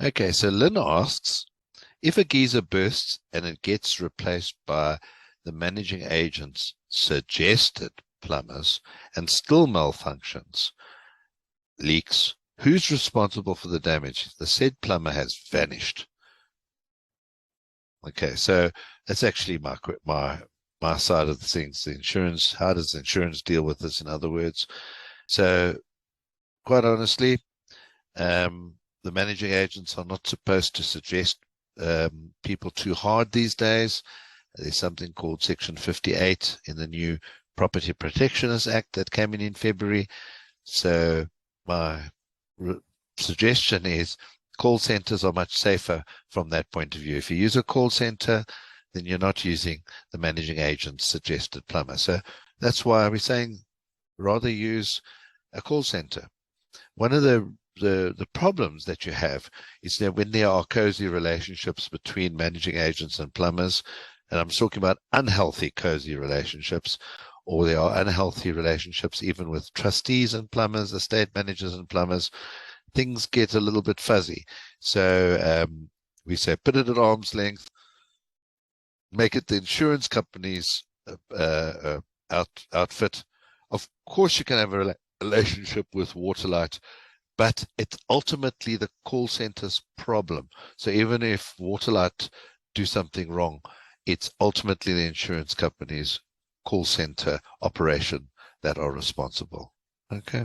Okay, so Lynn asks, if a geyser bursts and it gets replaced by the managing agent's suggested plumbers and still malfunctions, leaks, who's responsible for the damage? The said plumber has vanished. Okay, so that's actually my side of the things. The insurance, how does insurance deal with this, in other words? So quite honestly, the managing agents are not supposed to suggest people too hard these days. There's something called Section 58 in the new Property Protectionist Act that came in February. So my suggestion is call centers are much safer from that point of view. If you use a call center, then you're not using the managing agent's suggested plumber. So that's why we're saying rather use a call center. One of the problems that you have is that when there are cozy relationships between managing agents and plumbers, and I'm talking about unhealthy cozy relationships, or there are unhealthy relationships even with trustees and plumbers, estate managers and plumbers, things get a little bit fuzzy. So we say put it at arm's length, make it the insurance company's outfit. Of course, you can have a relationship with Waterlight, but it's ultimately the call center's problem. So even if Waterlight do something wrong, it's ultimately the insurance company's call center operation that are responsible. Okay.